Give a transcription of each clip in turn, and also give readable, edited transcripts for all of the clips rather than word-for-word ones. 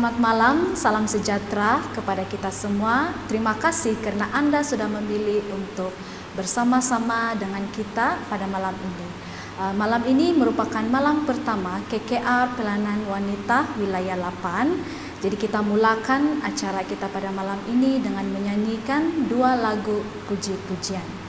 Selamat malam, salam sejahtera kepada kita semua. Terima kasih karena Anda sudah memilih untuk bersama-sama dengan kita pada malam ini. Malam ini merupakan malam pertama KKR Pelayanan Wanita Wilayah 8. Jadi kita mulakan acara kita pada malam ini dengan menyanyikan 2 lagu puji-pujian.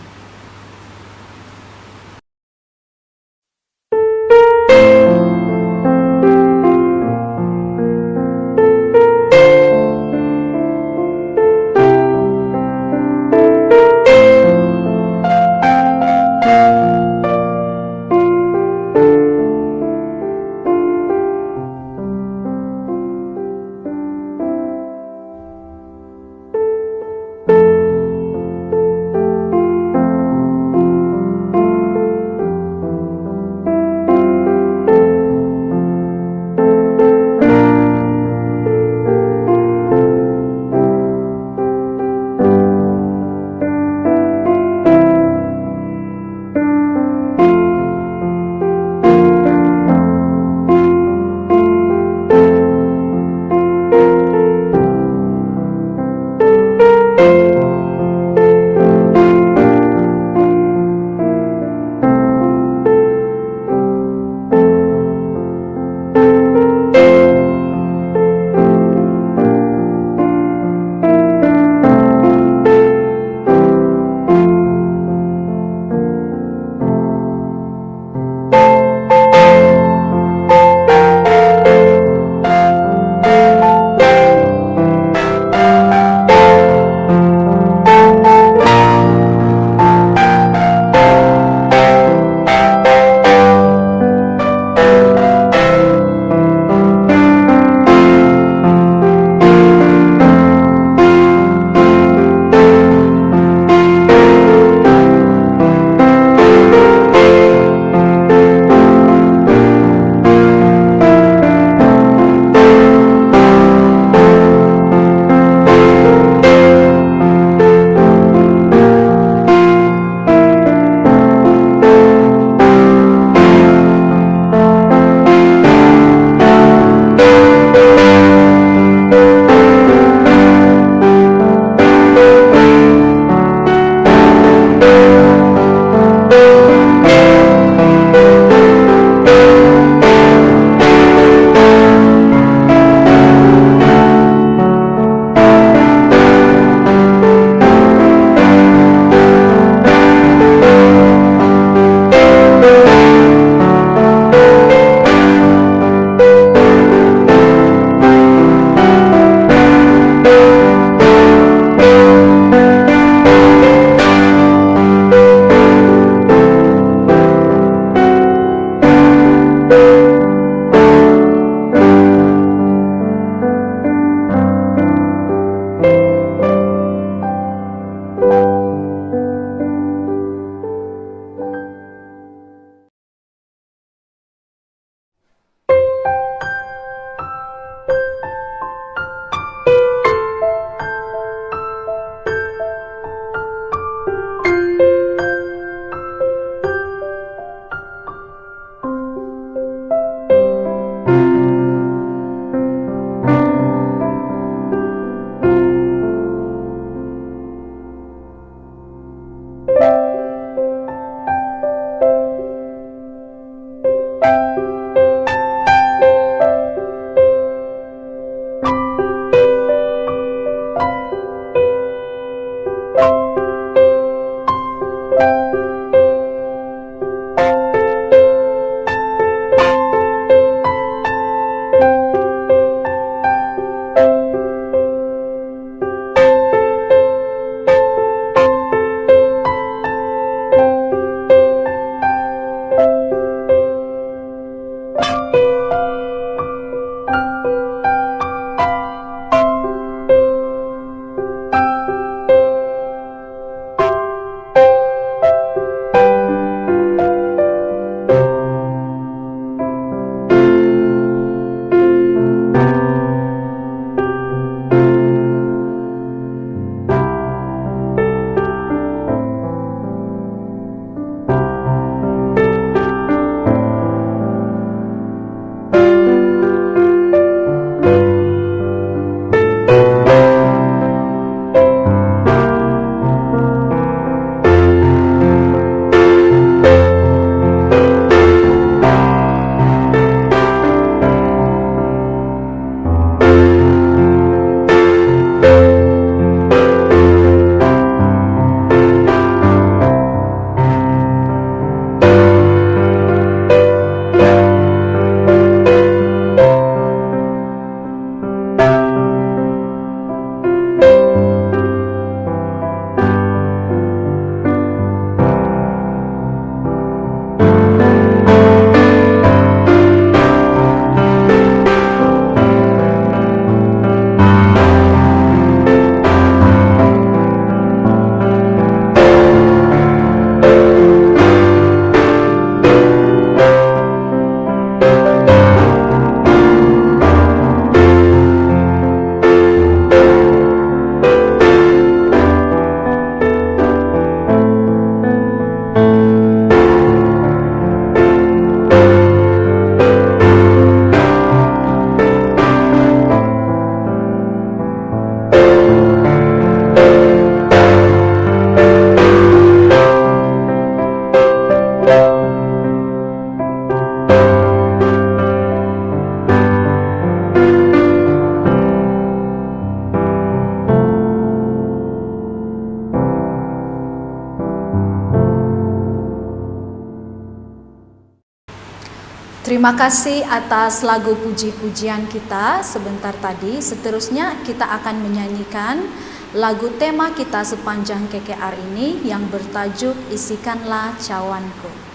Terima kasih atas lagu puji-pujian kita sebentar tadi. Seterusnya kita akan menyanyikan lagu tema kita sepanjang KKR ini yang bertajuk Isikanlah Cawanku.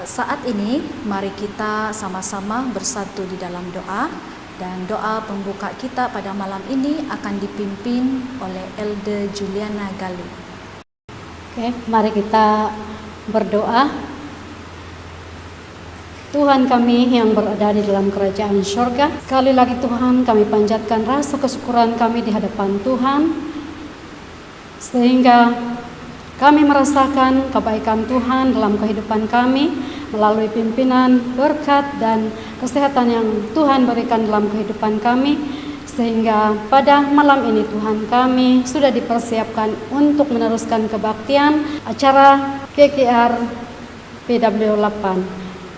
Saat ini mari kita sama-sama bersatu di dalam doa, dan doa pembuka kita pada malam ini akan dipimpin oleh Elder Juliana Galih. Oke, mari kita berdoa. Tuhan kami yang berada di dalam kerajaan surga, sekali lagi Tuhan kami panjatkan rasa kesyukuran kami di hadapan Tuhan, sehingga kami merasakan kebaikan Tuhan dalam kehidupan kami melalui pimpinan, berkat, dan kesehatan yang Tuhan berikan dalam kehidupan kami, sehingga pada malam ini Tuhan kami sudah dipersiapkan untuk meneruskan kebaktian acara KKR PW8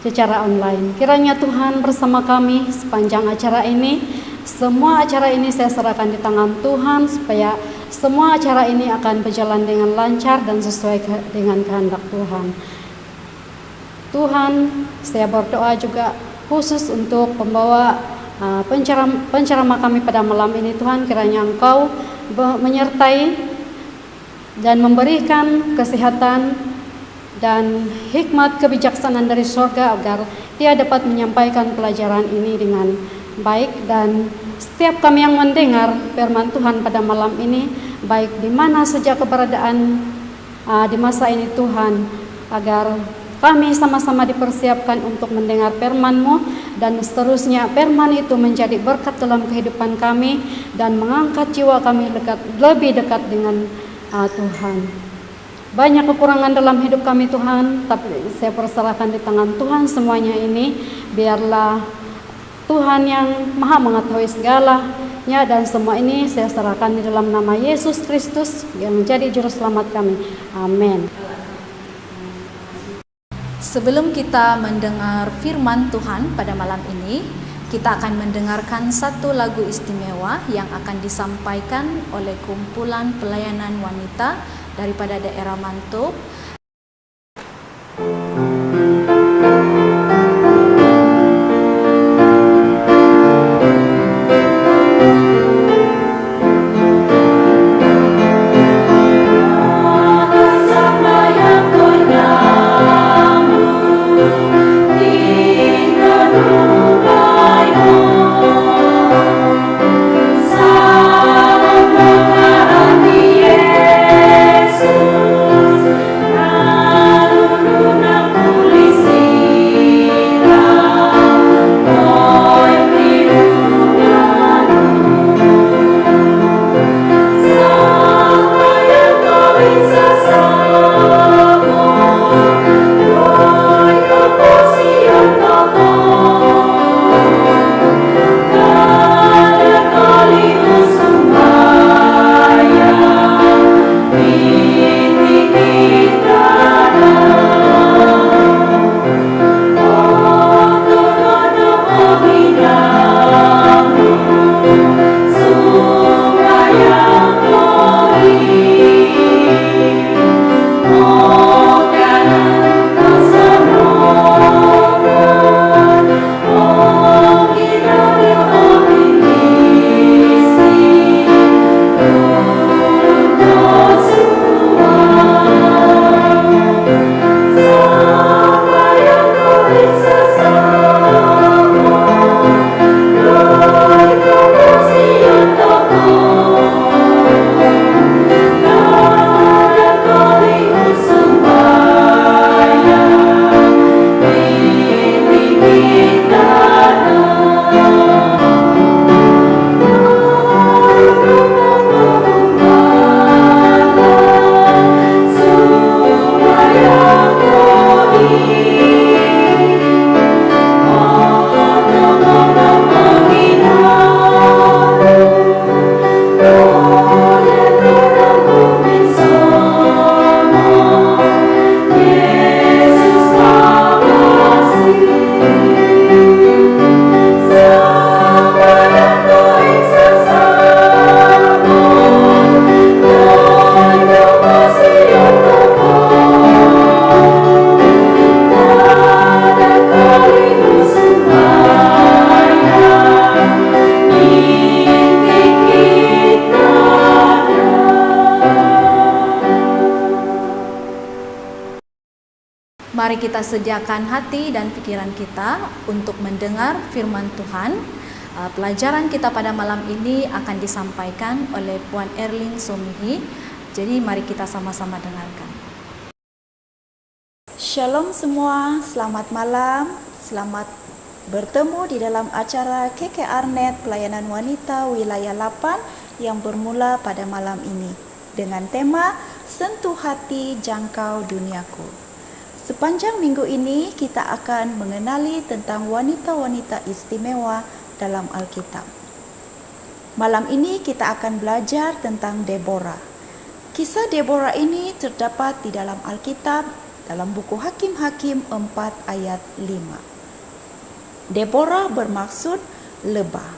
secara online. Kiranya Tuhan bersama kami sepanjang acara ini. Semua acara ini saya serahkan di tangan Tuhan, supaya semua acara ini akan berjalan dengan lancar dan sesuai dengan kehendak Tuhan. Tuhan, saya berdoa juga khusus untuk pembawa penceramah kami pada malam ini. Tuhan, kiranya Engkau menyertai dan memberikan kesehatan dan hikmat kebijaksanaan dari surga, agar Dia dapat menyampaikan pelajaran ini dengan baik, dan setiap kami yang mendengar firman Tuhan pada malam ini, baik di mana saja keberadaan di masa ini Tuhan, agar kami sama-sama dipersiapkan untuk mendengar firman-Mu, dan seterusnya firman itu menjadi berkat dalam kehidupan kami dan mengangkat jiwa kami lebih dekat dengan Tuhan. Banyak kekurangan dalam hidup kami Tuhan, tapi saya perserahkan di tangan Tuhan semuanya ini. Biarlah Tuhan yang Maha mengetahui segalanya, dan semua ini saya serahkan di dalam nama Yesus Kristus yang menjadi juru selamat kami. Amin. Sebelum kita mendengar firman Tuhan pada malam ini, kita akan mendengarkan satu lagu istimewa yang akan disampaikan oleh kumpulan pelayanan wanita daripada daerah Mantub. Mari kita sediakan hati dan pikiran kita untuk mendengar firman Tuhan. Pelajaran kita pada malam ini akan disampaikan oleh Puan Erlin Somihi. Jadi mari kita sama-sama dengarkan. Shalom semua, selamat malam. Selamat bertemu di dalam acara KKRNet Pelayanan Wanita Wilayah 8 yang bermula pada malam ini dengan tema Sentuh Hati Jangkau Duniaku. Sepanjang minggu ini kita akan mengenali tentang wanita-wanita istimewa dalam Alkitab. Malam ini kita akan belajar tentang Deborah. Kisah Deborah ini terdapat di dalam Alkitab dalam buku Hakim-Hakim 4 ayat 5. Deborah bermaksud lebah.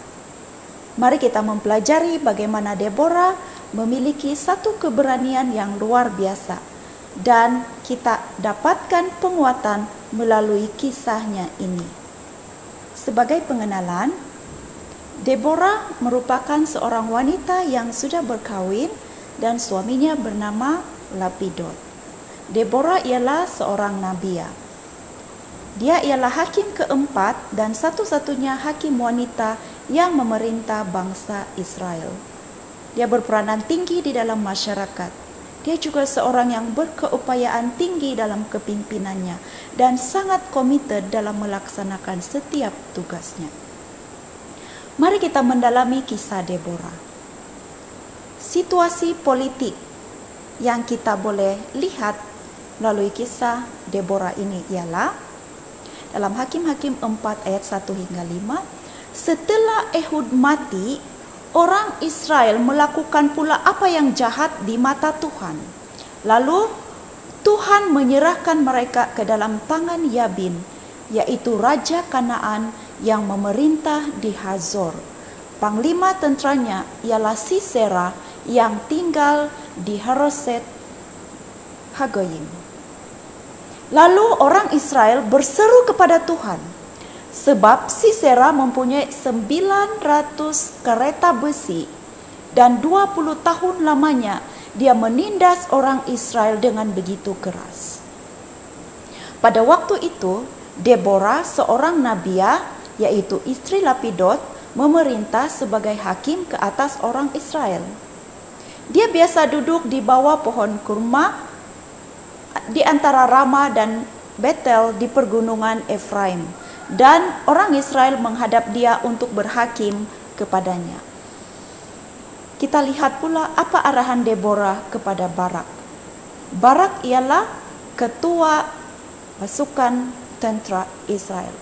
Mari kita mempelajari bagaimana Deborah memiliki satu keberanian yang luar biasa. Dan kita dapatkan penguatan melalui kisahnya ini. Sebagai pengenalan, Deborah merupakan seorang wanita yang sudah berkahwin dan suaminya bernama Lapidot. Deborah ialah seorang nabiah. Dia ialah hakim keempat dan satu-satunya hakim wanita yang memerintah bangsa Israel. Dia berperanan tinggi di dalam masyarakat. Dia juga seorang yang berkeupayaan tinggi dalam kepimpinannya dan sangat komited dalam melaksanakan setiap tugasnya. Mari kita mendalami kisah Deborah. Situasi politik yang kita boleh lihat melalui kisah Deborah ini ialah dalam Hakim-Hakim 4 ayat 1 hingga 5, setelah Ehud mati, orang Israel melakukan pula apa yang jahat di mata Tuhan. Lalu Tuhan menyerahkan mereka ke dalam tangan Yabin, yaitu Raja Kanaan yang memerintah di Hazor. Panglima tenteranya ialah Sisera yang tinggal di Haroset Hagoyim. Lalu orang Israel berseru kepada Tuhan, sebab Sisera mempunyai 900 kereta besi dan 20 tahun lamanya dia menindas orang Israel dengan begitu keras. Pada waktu itu, Deborah, seorang nabiah, yaitu istri Lapidot, memerintah sebagai hakim ke atas orang Israel. Dia biasa duduk di bawah pohon kurma di antara Rama dan Betel di pergunungan Efraim, dan orang Israel menghadap dia untuk berhakim kepadanya. Kita lihat pula apa arahan Deborah kepada Barak. Barak ialah ketua pasukan tentera Israel.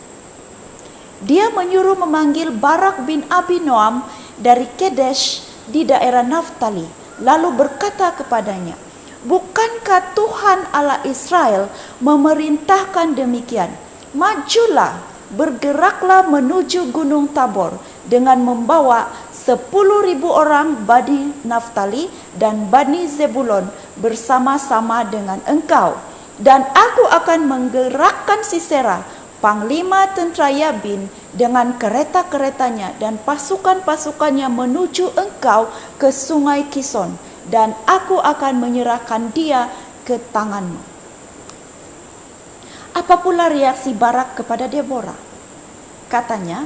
Dia menyuruh memanggil Barak bin Abinoam dari Kedesh di daerah Naftali, lalu berkata kepadanya, "Bukankah Tuhan Allah Israel memerintahkan demikian? Majulah, bergeraklah menuju Gunung Tabor dengan membawa 10.000 orang Bani Naftali dan Bani Zebulon bersama-sama dengan engkau. Dan aku akan menggerakkan Sisera, panglima tentera Yabin, dengan kereta-keretanya dan pasukan-pasukannya menuju engkau ke sungai Kison, dan aku akan menyerahkan dia ke tanganmu." Apa pula reaksi Barak kepada Deborah? Katanya,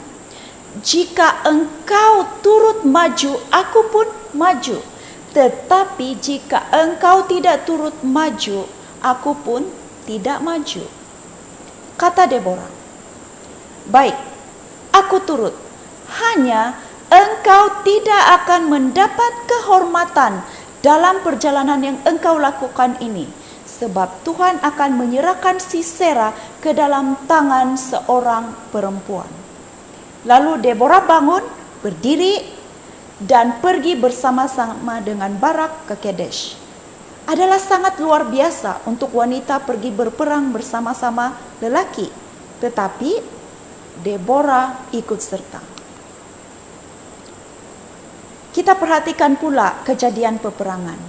"Jika engkau turut maju, aku pun maju. Tetapi jika engkau tidak turut maju, aku pun tidak maju." Kata Deborah, "Baik, aku turut. Hanya engkau tidak akan mendapat kehormatan dalam perjalanan yang engkau lakukan ini, sebab Tuhan akan menyerahkan Sisera ke dalam tangan seorang perempuan." Lalu Deborah bangun, berdiri, dan pergi bersama-sama dengan Barak ke Kedesh. Adalah sangat luar biasa untuk wanita pergi berperang bersama-sama lelaki, tetapi Deborah ikut serta. Kita perhatikan pula kejadian peperangan.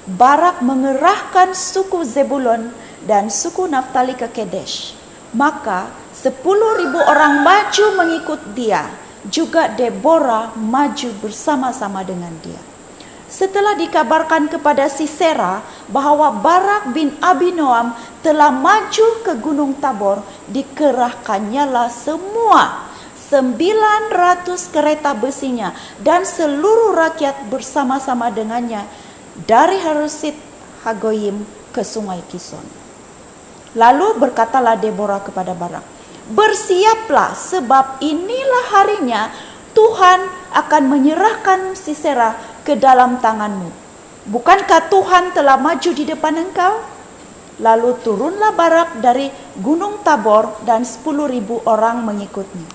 Barak mengerahkan suku Zebulon dan suku Naftali ke Kedesh. Maka 10.000 orang maju mengikut dia. Juga Deborah maju bersama-sama dengan dia. Setelah dikabarkan kepada Sisera bahwa Barak bin Abinoam telah maju ke Gunung Tabor, dikerahkannyalah semua 900 kereta besinya dan seluruh rakyat bersama-sama dengannya dari Haroset Hagoyim ke sungai Kison. Lalu berkatalah Deborah kepada Barak, "Bersiaplah, sebab inilah harinya Tuhan akan menyerahkan Sisera ke dalam tanganmu. Bukankah Tuhan telah maju di depan engkau?" Lalu turunlah Barak dari Gunung Tabor dan 10.000 orang mengikutnya.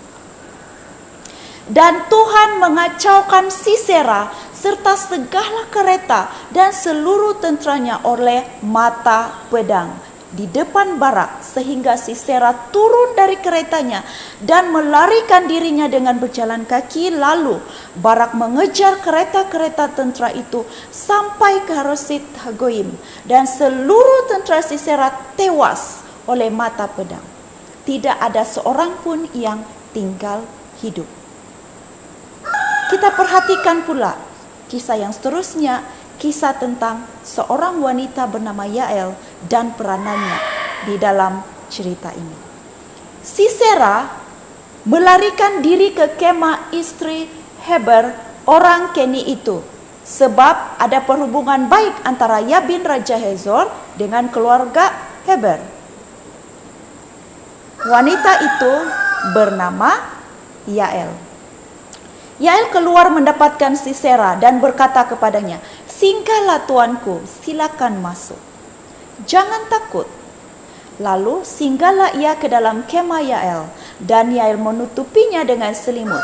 Dan Tuhan mengacaukan Sisera serta segala kereta dan seluruh tenteranya oleh mata pedang di depan Barak, sehingga Sisera turun dari keretanya dan melarikan dirinya dengan berjalan kaki. Lalu Barak mengejar kereta-kereta tentera itu sampai ke Haroset Hagoyim, dan seluruh tentera Sisera tewas oleh mata pedang. Tidak ada seorang pun yang tinggal hidup. Kita perhatikan pula kisah yang seterusnya, kisah tentang seorang wanita bernama Yael dan peranannya di dalam cerita ini. Sisera melarikan diri ke kemah istri Heber, orang Keni itu, sebab ada perhubungan baik antara Yabin Raja Hazor dengan keluarga Heber. Wanita itu bernama Yael. Yael keluar mendapatkan Sisera dan berkata kepadanya, "Singgahlah tuanku, silakan masuk. Jangan takut." Lalu singgahlah ia ke dalam kemah Yael, dan Yael menutupinya dengan selimut.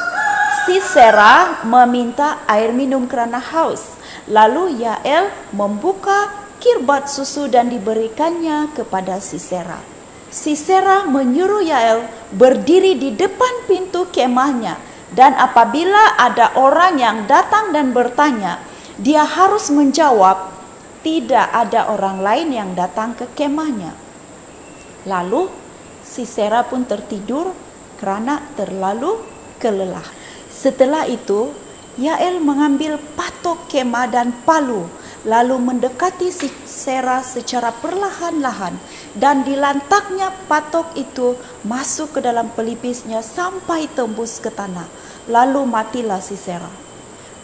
Sisera meminta air minum kerana haus. Lalu Yael membuka kirbat susu dan diberikannya kepada Sisera. Sisera menyuruh Yael berdiri di depan pintu kemahnya, dan apabila ada orang yang datang dan bertanya, dia harus menjawab, tidak ada orang lain yang datang ke kemahnya. Lalu Sisera pun tertidur karena terlalu kelelah. Setelah itu, Yael mengambil patok kemah dan palu, lalu mendekati Sisera secara perlahan-lahan, dan dilantaknya patok itu masuk ke dalam pelipisnya sampai tembus ke tanah. Lalu matilah Sisera.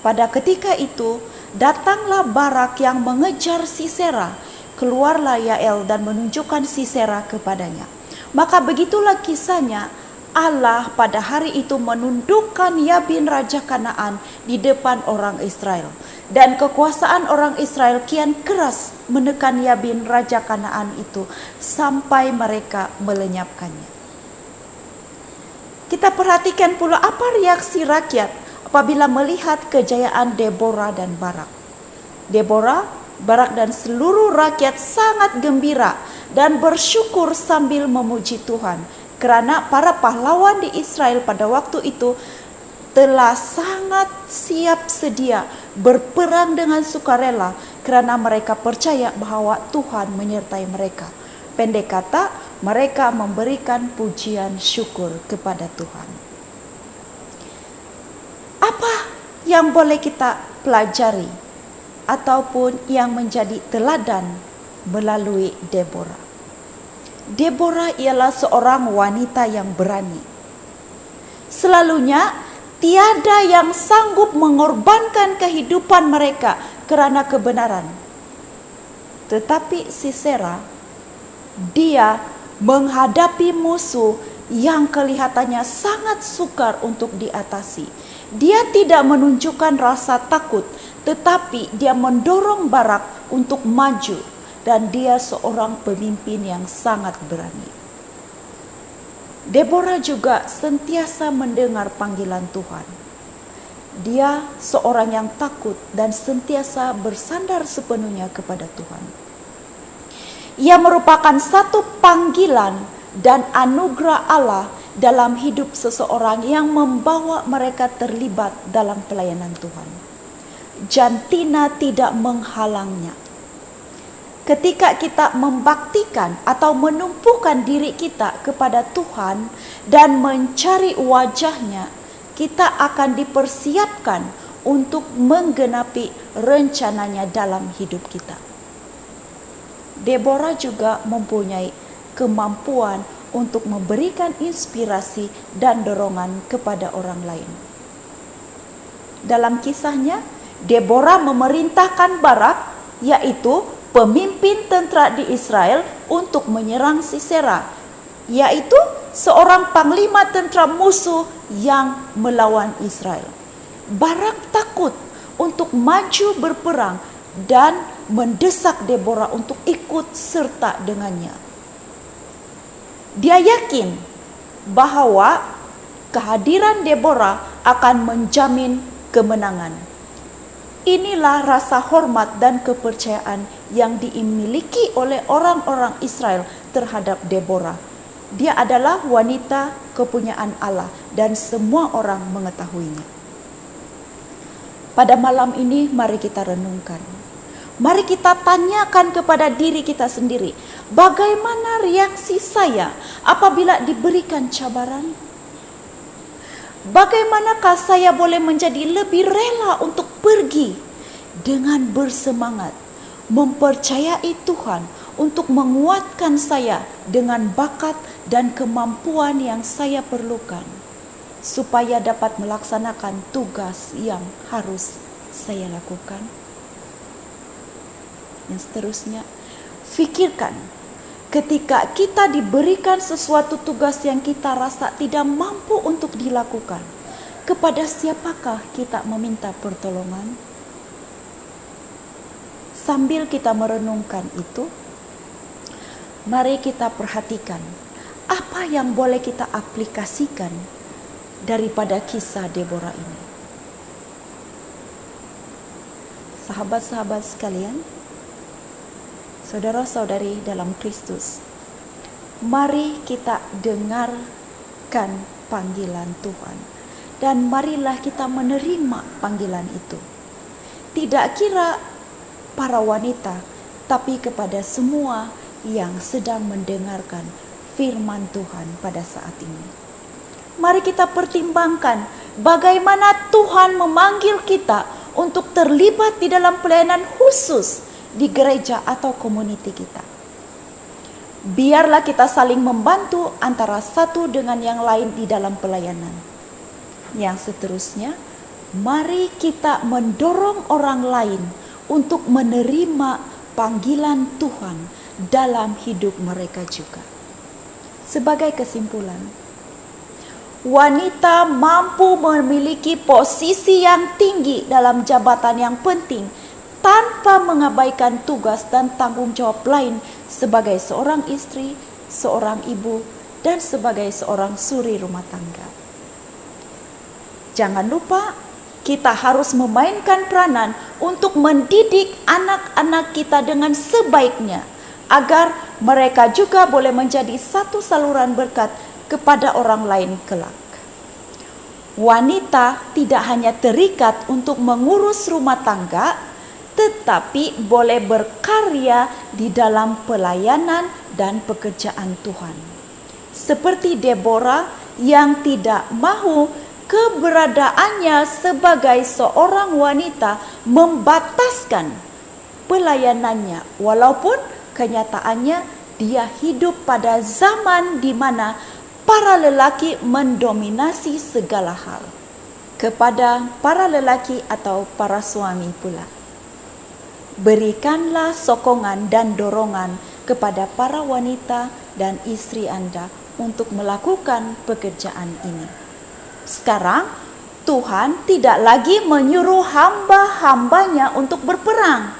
Pada ketika itu, datanglah Barak yang mengejar Sisera. Keluarlah Yael dan menunjukkan Sisera kepadanya. Maka begitulah kisahnya. Allah pada hari itu menundukkan Yabin Raja Kanaan di depan orang Israel. Dan kekuasaan orang Israel kian keras menekan Yabin Raja Kanaan itu sampai mereka melenyapkannya. Kita perhatikan pula apa reaksi rakyat apabila melihat kejayaan Deborah dan Barak. Deborah, Barak dan seluruh rakyat sangat gembira dan bersyukur sambil memuji Tuhan, kerana para pahlawan di Israel pada waktu itu telah sangat siap sedia berperang dengan sukarela kerana mereka percaya bahwa Tuhan menyertai mereka. Pendek kata, mereka memberikan pujian syukur kepada Tuhan. Apa yang boleh kita pelajari ataupun yang menjadi teladan melalui Deborah? Deborah ialah seorang wanita yang berani. Selalunya tiada yang sanggup mengorbankan kehidupan mereka kerana kebenaran. Tetapi Sisera, dia menghadapi musuh yang kelihatannya sangat sukar untuk diatasi. Dia tidak menunjukkan rasa takut, tetapi dia mendorong Barak untuk maju. Dan dia seorang pemimpin yang sangat berani. Deborah juga sentiasa mendengar panggilan Tuhan. Dia seorang yang takut dan sentiasa bersandar sepenuhnya kepada Tuhan. Ia merupakan satu panggilan dan anugerah Allah dalam hidup seseorang yang membawa mereka terlibat dalam pelayanan Tuhan. Jantina tidak menghalangnya. Ketika kita membaktikan atau menumpukan diri kita kepada Tuhan dan mencari wajahnya, kita akan dipersiapkan untuk menggenapi rencananya dalam hidup kita. Deborah juga mempunyai kemampuan untuk memberikan inspirasi dan dorongan kepada orang lain. Dalam kisahnya, Deborah memerintahkan Barak, yaitu pemimpin tentera di Israel, untuk menyerang Sisera, yaitu seorang panglima tentera musuh yang melawan Israel. Barak takut untuk maju berperang dan mendesak Deborah untuk ikut serta dengannya. Dia yakin bahawa kehadiran Deborah akan menjamin kemenangan. Inilah rasa hormat dan kepercayaan yang dimiliki oleh orang-orang Israel terhadap Deborah. Dia adalah wanita kepunyaan Allah dan semua orang mengetahuinya. Pada malam ini mari kita renungkan. Mari kita tanyakan kepada diri kita sendiri, bagaimana reaksi saya apabila diberikan cabaran? Bagaimanakah saya boleh menjadi lebih rela untuk pergi dengan bersemangat, mempercayai Tuhan untuk menguatkan saya dengan bakat dan kemampuan yang saya perlukan, supaya dapat melaksanakan tugas yang harus saya lakukan. Yang seterusnya, fikirkan ketika kita diberikan sesuatu tugas yang kita rasa tidak mampu untuk dilakukan, kepada siapakah kita meminta pertolongan? Sambil kita merenungkan itu, mari kita perhatikan apa yang boleh kita aplikasikan daripada kisah Deborah ini. Sahabat-sahabat sekalian, Saudara-saudari dalam Kristus, mari kita dengarkan panggilan Tuhan dan marilah kita menerima panggilan itu. Tidak kira para wanita, tapi kepada semua yang sedang mendengarkan firman Tuhan pada saat ini. Mari kita pertimbangkan bagaimana Tuhan memanggil kita untuk terlibat di dalam pelayanan khusus di gereja atau komuniti kita. Biarlah kita saling membantu antara satu dengan yang lain di dalam pelayanan. Yang seterusnya, mari kita mendorong orang lain untuk menerima panggilan Tuhan dalam hidup mereka juga. Sebagai kesimpulan, wanita mampu memiliki posisi yang tinggi dalam jabatan yang penting tanpa mengabaikan tugas dan tanggung jawab lain sebagai seorang istri, seorang ibu, dan sebagai seorang suri rumah tangga. Jangan lupa, kita harus memainkan peranan untuk mendidik anak-anak kita dengan sebaiknya, agar mereka juga boleh menjadi satu saluran berkat kepada orang lain kelak. Wanita tidak hanya terikat untuk mengurus rumah tangga, tetapi boleh berkarya di dalam pelayanan dan pekerjaan Tuhan. Seperti Deborah yang tidak mahu keberadaannya sebagai seorang wanita membataskan pelayanannya, walaupun kenyataannya dia hidup pada zaman di mana para lelaki mendominasi segala hal. Kepada para lelaki atau para suami pula, berikanlah sokongan dan dorongan kepada para wanita dan istri Anda untuk melakukan pekerjaan ini. Sekarang, Tuhan tidak lagi menyuruh hamba-hambanya untuk berperang,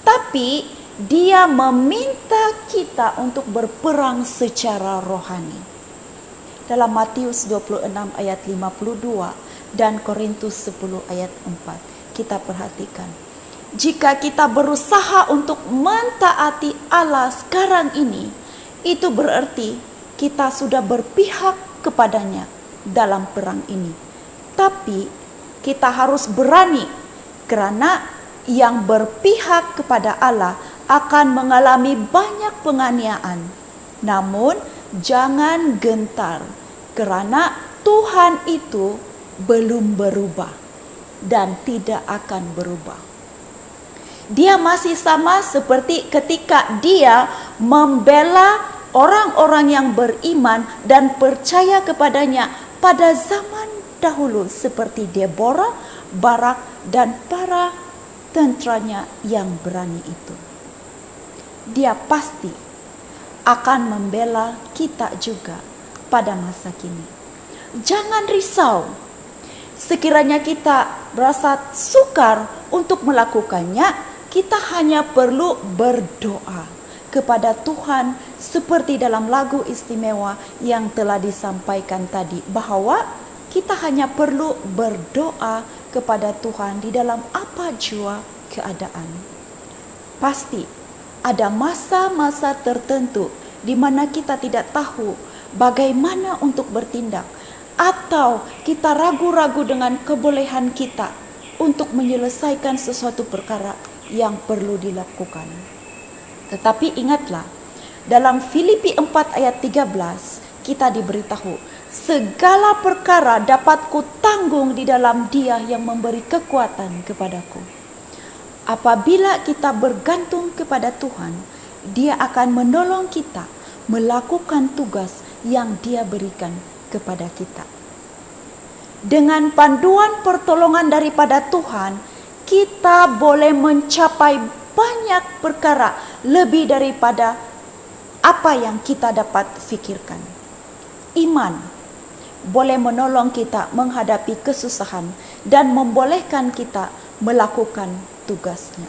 tapi Dia meminta kita untuk berperang secara rohani. Dalam Matius 26 ayat 52 dan Korintus 10 ayat 4, kita perhatikan. Jika kita berusaha untuk mentaati Allah sekarang ini, itu berarti kita sudah berpihak kepadanya dalam perang ini. Tapi kita harus berani, karena yang berpihak kepada Allah akan mengalami banyak penganiayaan. Namun jangan gentar, karena Tuhan itu belum berubah dan tidak akan berubah. Dia masih sama seperti ketika Dia membela orang-orang yang beriman dan percaya kepadanya pada zaman dahulu, seperti Deborah, Barak, dan para tentaranya yang berani itu. Dia pasti akan membela kita juga pada masa kini. Jangan risau. Sekiranya kita merasa sukar untuk melakukannya, kita hanya perlu berdoa kepada Tuhan seperti dalam lagu istimewa yang telah disampaikan tadi, bahwa kita hanya perlu berdoa kepada Tuhan di dalam apa jua keadaan. Pasti ada masa-masa tertentu di mana kita tidak tahu bagaimana untuk bertindak, atau kita ragu-ragu dengan kebolehan kita untuk menyelesaikan sesuatu perkara yang perlu dilakukan. Tetapi ingatlah, dalam Filipi 4 ayat 13 kita diberitahu, segala perkara dapat kutanggung di dalam Dia yang memberi kekuatan kepadaku. Apabila kita bergantung kepada Tuhan, Dia akan menolong kita melakukan tugas yang Dia berikan kepada kita. Dengan panduan pertolongan daripada Tuhan, kita boleh mencapai banyak perkara lebih daripada apa yang kita dapat fikirkan. Iman boleh menolong kita menghadapi kesusahan dan membolehkan kita melakukan tugasnya.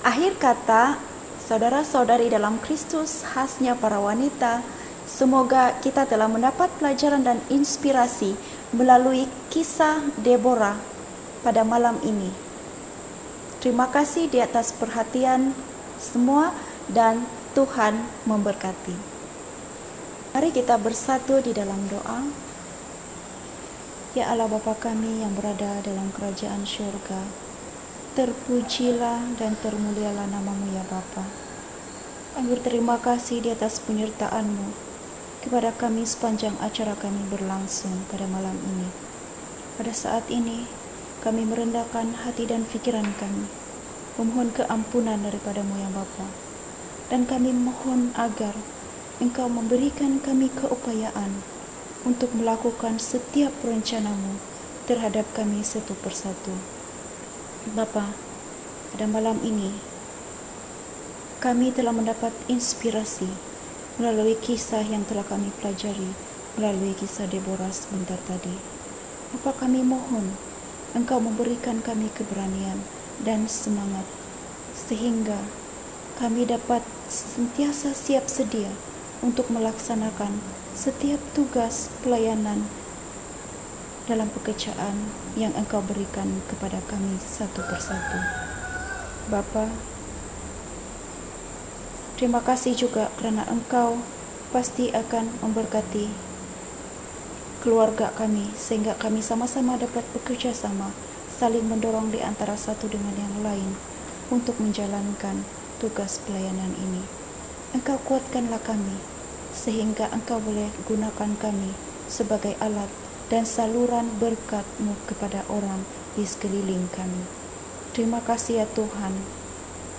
Akhir kata, saudara-saudari dalam Kristus, khasnya para wanita, semoga kita telah mendapat pelajaran dan inspirasi melalui kisah Deborah pada malam ini. Terima kasih di atas perhatian semua, dan Tuhan memberkati. Mari kita bersatu di dalam doa. Ya Allah Bapa kami yang berada dalam kerajaan syurga, terpujilah dan termulialah nama-Mu ya Bapa. Kami berterima kasih di atas penyertaan-Mu kepada kami sepanjang acara kami berlangsung pada malam ini. Pada saat ini, kami merendahkan hati dan pikiran kami, memohon keampunan daripada-Mu ya Bapa. Dan kami mohon agar Engkau memberikan kami keupayaan untuk melakukan setiap rencana-Mu terhadap kami satu persatu. Bapa, pada malam ini kami telah mendapat inspirasi melalui kisah yang telah kami pelajari, melalui kisah Deborah sebentar tadi. Bapa, kami mohon Engkau memberikan kami keberanian dan semangat sehingga kami dapat sentiasa siap sedia untuk melaksanakan setiap tugas pelayanan dalam pekerjaan yang Engkau berikan kepada kami satu persatu. Bapa, terima kasih juga kerana Engkau pasti akan memberkati keluarga kami sehingga kami sama-sama dapat bekerja sama, saling mendorong di antara satu dengan yang lain untuk menjalankan tugas pelayanan ini. Engkau kuatkanlah kami sehingga Engkau boleh gunakan kami sebagai alat dan saluran berkat-Mu kepada orang di sekeliling kami. Terima kasih ya Tuhan,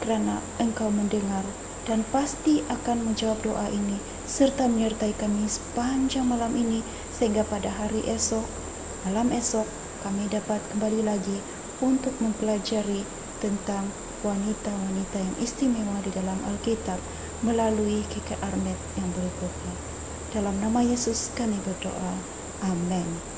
kerana Engkau mendengar dan pasti akan menjawab doa ini serta menyertai kami sepanjang malam ini sehingga pada hari esok, malam esok, kami dapat kembali lagi untuk mempelajari tentang wanita-wanita yang istimewa di dalam Alkitab melalui KK Arnet yang berikutnya. Dalam nama Yesus kami berdoa. Amin.